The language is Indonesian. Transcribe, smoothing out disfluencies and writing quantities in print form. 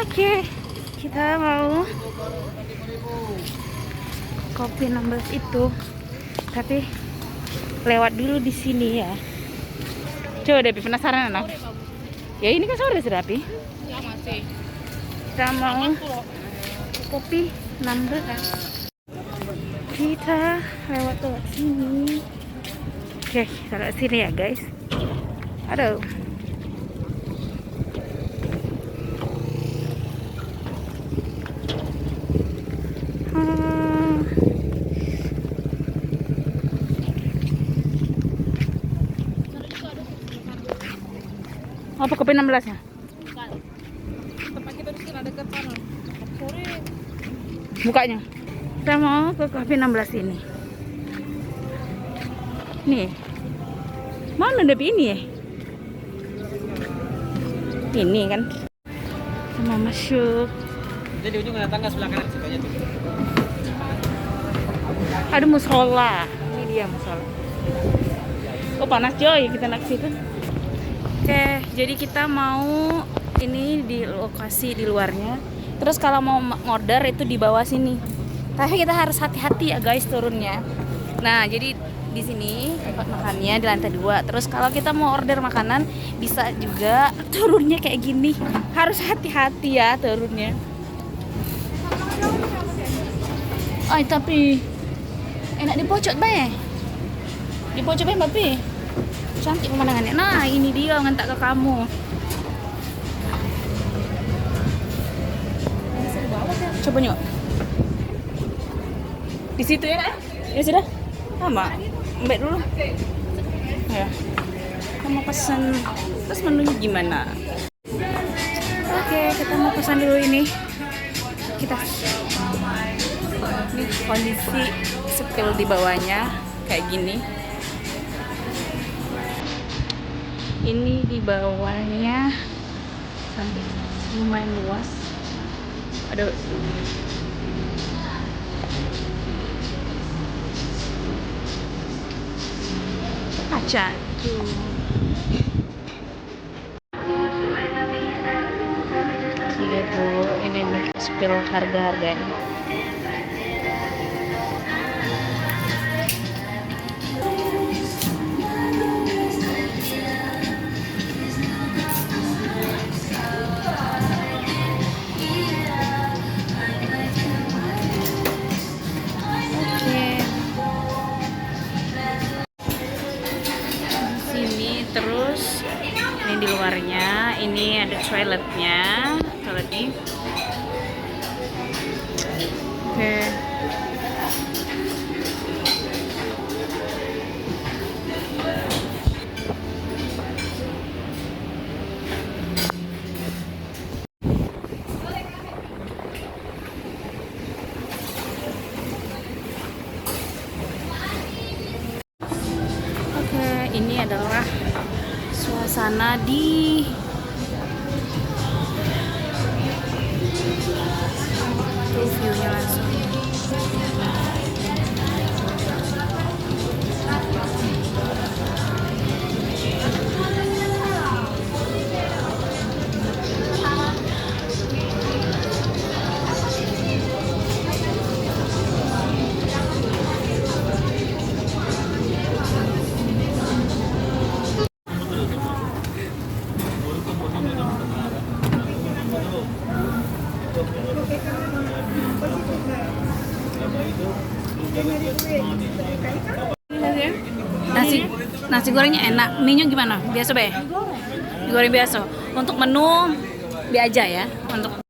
Oke, kita mau kopi 16 itu, tapi lewat dulu di sini ya. Coba deh, penasaran anak. Ya ini kan sore sudah, Pi. Ya masih. Kita mau kopi 16. Kita lewat sini. Oke, kita lewat sini ya guys. Aduh. Apa kopi 16 ya? Tempat kita di sini dekat sana. Sore. Bukanya. Kita mau ke kopi 16 ini. Nih. Mana ada ini ya? Ini kan. Sama masuk. Jadi ujung ada tangga sebelah kanan situ aja tuh. Ada musola. Ini dia musola. Oh panas coy, kita naik situ. Oke, jadi kita mau ini di lokasi di luarnya. Terus kalau mau order itu di bawah sini. Tapi kita harus hati-hati ya guys turunnya. Nah, jadi di sini tempat makannya di lantai 2. Terus kalau kita mau order makanan bisa juga turunnya kayak gini. Harus hati-hati ya turunnya. Ay, tapi enak di pojok bae. Di pojok bae, Bapi. Cantik pemandangannya. Nah, ini dia ngentak ke kamu. Coba nyok. Di situ ya, Nak? Ya sudah. Sama. Mbak dulu. Ya. Kamu pesan. Terus menunya gimana? Oke, kita mau pesan dulu ini. Kita. Ini kondisi sepil di bawahnya kayak gini. Ini di bawahnya sampai lumayan luas. Ada kaca tuh. Lihat dulu ini nih spill harga-harganya. Terus ini di luarnya ini ada toiletnya, toilet ini. Oke. Oke, ini adalah suasana di reviewnya langsung. Nasi gorengnya enak. Mie-nya gimana? Biasa be? Digoreng biasa. Untuk menu biasa aja ya. Untuk